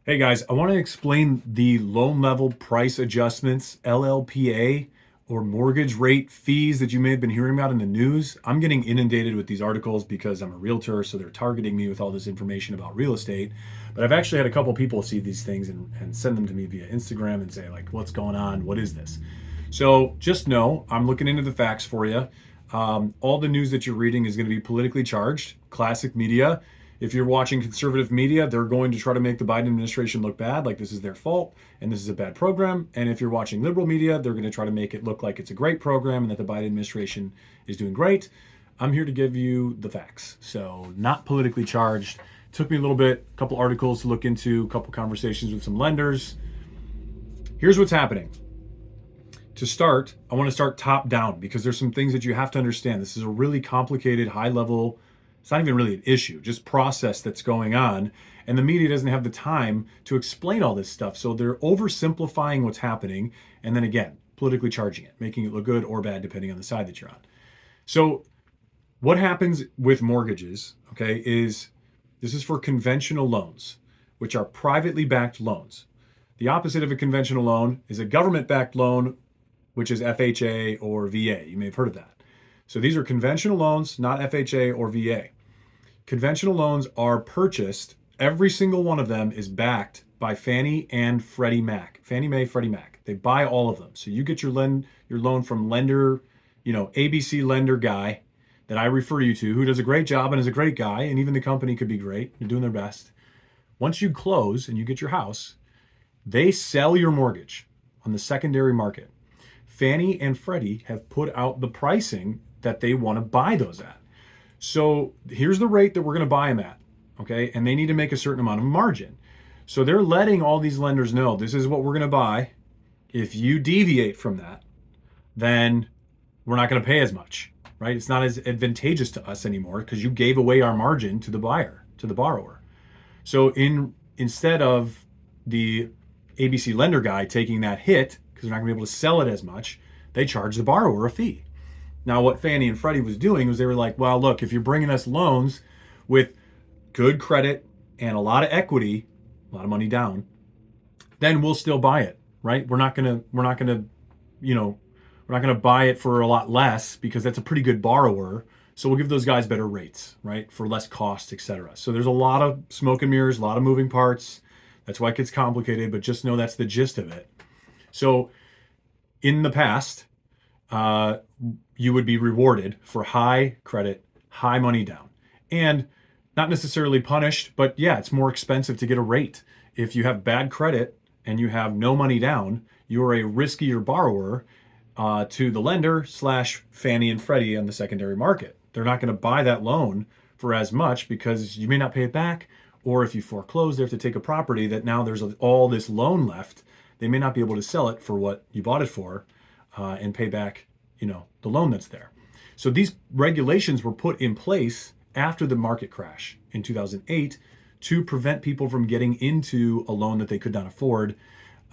Hey guys, I want to explain the loan level price adjustments, LLPA, or mortgage rate fees that you may have been hearing about in the news. I'm getting inundated with these articles because I'm a realtor, so they're targeting me with all this information about real estate. But I've actually had a couple people see these things and send them to me via Instagram and say, like, what's going on? What is this? So just know I'm looking into the facts for you. All the news that you're reading is going to be politically charged, classic media. If you're watching conservative media, they're going to try to make the Biden administration look bad, like this is their fault and this is a bad program. And if you're watching liberal media, they're going to try to make it look like it's a great program and that the Biden administration is doing great. I'm here to give you the facts. So, not politically charged. Took me a little bit, a couple articles to look into, a couple conversations with some lenders. Here's what's happening. To start, I want to start top down because there's some things that you have to understand. This is a really complicated, high level, it's not even really an issue, just process that's going on. And the media doesn't have the time to explain all this stuff. So they're oversimplifying what's happening. And then again, politically charging it, making it look good or bad, depending on the side that you're on. So what happens with mortgages, okay, is this is for conventional loans, which are privately backed loans. The opposite of a conventional loan is a government backed loan, which is FHA or VA. You may have heard of that. So these are conventional loans, not FHA or VA. Conventional loans are purchased, every single one of them is backed by Fannie and Freddie Mac. Fannie Mae, Freddie Mac. They buy all of them. So you get your loan from lender, ABC lender guy that I refer you to, who does a great job and is a great guy, and even the company could be great. They're doing their best. Once you close and you get your house, they sell your mortgage on the secondary market. Fannie and Freddie have put out the pricing that they want to buy those at. So here's the rate that we're going to buy them at, okay? And they need to make a certain amount of margin. So they're letting all these lenders know this is what we're going to buy. If you deviate from that, then we're not going to pay as much, right? It's not as advantageous to us anymore because you gave away our margin to the buyer, to the borrower. So instead of the ABC lender guy taking that hit because they're not going to be able to sell it as much, they charge the borrower a fee. Now, what Fannie and Freddie was doing was they were like, well, look, if you're bringing us loans with good credit and a lot of equity, a lot of money down, then we'll still buy it, right? We're not gonna, we're not gonna buy it for a lot less because that's a pretty good borrower. So we'll give those guys better rates, right, for less cost, etc. So there's a lot of smoke and mirrors, a lot of moving parts. That's why it gets complicated, but just know that's the gist of it. So in the past, you would be rewarded for high credit, high money down, and not necessarily punished, but yeah, it's more expensive to get a rate. If you have bad credit and you have no money down, you are a riskier borrower to the lender slash Fannie and Freddie on the secondary market. They're not going to buy that loan for as much because you may not pay it back, or if you foreclose, they have to take a property that now there's all this loan left. They may not be able to sell it for what you bought it for and pay back the loan that's there. So these regulations were put in place after the market crash in 2008 to prevent people from getting into a loan that they could not afford.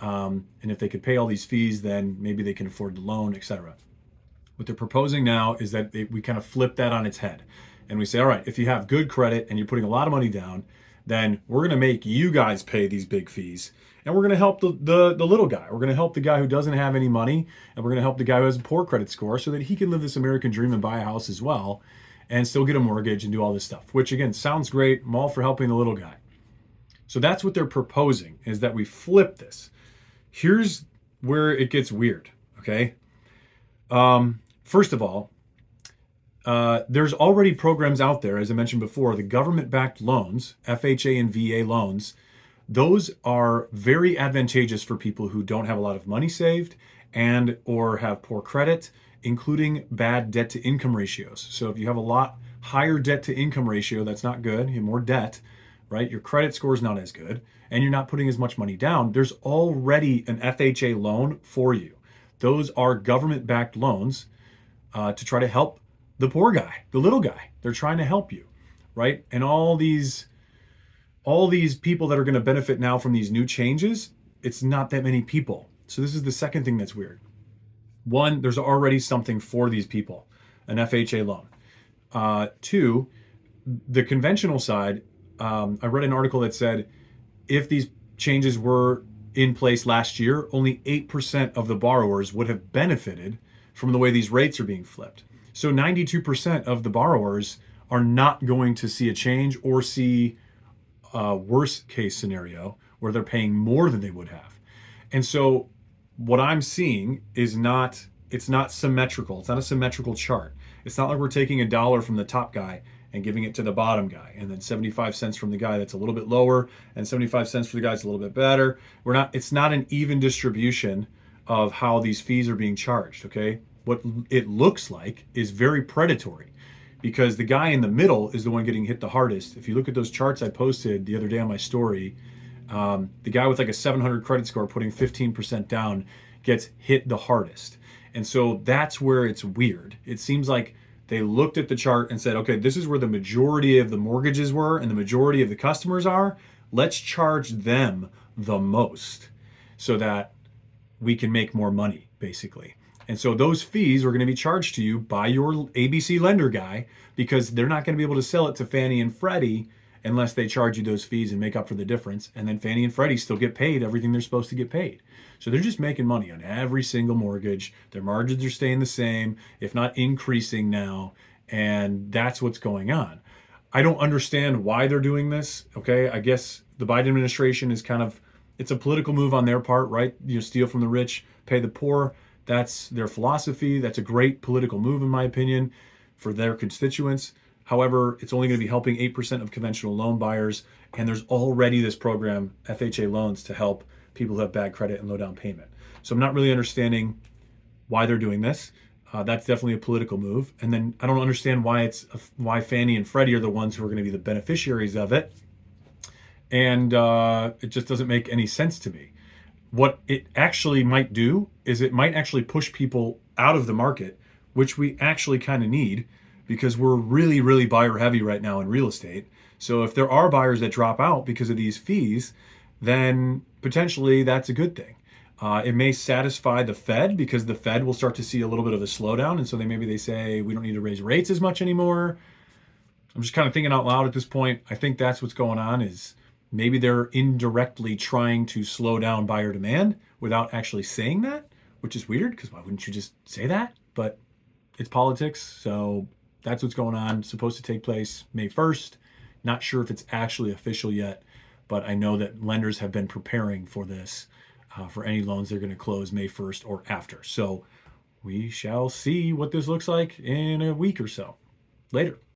And if they could pay all these fees, then maybe they can afford the loan, etc. What they're proposing now is that we kind of flip that on its head. And we say, all right, if you have good credit and you're putting a lot of money down, then we're going to make you guys pay these big fees. And we're going to help the little guy. We're going to help the guy who doesn't have any money. And we're going to help the guy who has a poor credit score so that he can live this American dream and buy a house as well and still get a mortgage and do all this stuff, which again, sounds great. I'm all for helping the little guy. So that's what they're proposing, is that we flip this. Here's where it gets weird, okay? First of all, there's already programs out there, as I mentioned before, the government-backed loans, FHA and VA loans. Those are very advantageous for people who don't have a lot of money saved and or have poor credit, including bad debt to income ratios. So if you have a lot higher debt to income ratio, that's not good. You have more debt, right? Your credit score is not as good and you're not putting as much money down. There's already an FHA loan for you. Those are government-backed loans to try to help the poor guy, the little guy. They're trying to help you, right? And all these people that are going to benefit now from these new changes, it's not that many people. So this is the second thing that's weird. One, there's already something for these people, an FHA loan. Two, the conventional side, I read an article that said if these changes were in place last year, only 8% of the borrowers would have benefited from the way these rates are being flipped. So 92% of the borrowers are not going to see a change or see a worst case scenario where they're paying more than they would have. And so what I'm seeing is it's not symmetrical. It's not a symmetrical chart. It's not like we're taking a dollar from the top guy and giving it to the bottom guy, and then 75 cents from the guy that's a little bit lower, and 75 cents for the guy that's a little bit better. It's not an even distribution of how these fees are being charged, okay? What it looks like is very predatory, because the guy in the middle is the one getting hit the hardest. If you look at those charts I posted the other day on my story, the guy with like a 700 credit score putting 15% down gets hit the hardest. And so that's where it's weird. It seems like they looked at the chart and said, okay, this is where the majority of the mortgages were and the majority of the customers are. Let's charge them the most so that we can make more money, basically. And so those fees are going to be charged to you by your ABC lender guy, because they're not going to be able to sell it to Fannie and Freddie unless they charge you those fees and make up for the difference. And then Fannie and Freddie still get paid everything they're supposed to get paid. So they're just making money on every single mortgage. Their margins are staying the same, if not increasing now. And that's what's going on. I don't understand why they're doing this. Okay, I guess the Biden administration is it's a political move on their part, right? Steal from the rich, pay the poor. That's their philosophy. That's a great political move, in my opinion, for their constituents. However, it's only going to be helping 8% of conventional loan buyers. And there's already this program, FHA loans, to help people who have bad credit and low down payment. So I'm not really understanding why they're doing this. That's definitely a political move. And then I don't understand why Fannie and Freddie are the ones who are going to be the beneficiaries of it. And it just doesn't make any sense to me. What it actually might do is it might actually push people out of the market, which we actually kind of need, because we're really, really buyer heavy right now in real estate. So if there are buyers that drop out because of these fees, then potentially that's a good thing. It may satisfy the Fed, because the Fed will start to see a little bit of a slowdown. And so maybe they say, we don't need to raise rates as much anymore. I'm just kind of thinking out loud at this point. I think that's what's going on, is maybe they're indirectly trying to slow down buyer demand without actually saying that, which is weird, because why wouldn't you just say that? But it's politics, so that's what's going on. It's supposed to take place May 1st. Not sure if it's actually official yet, but I know that lenders have been preparing for this, for any loans they're going to close May 1st or after. So we shall see what this looks like in a week or so. Later.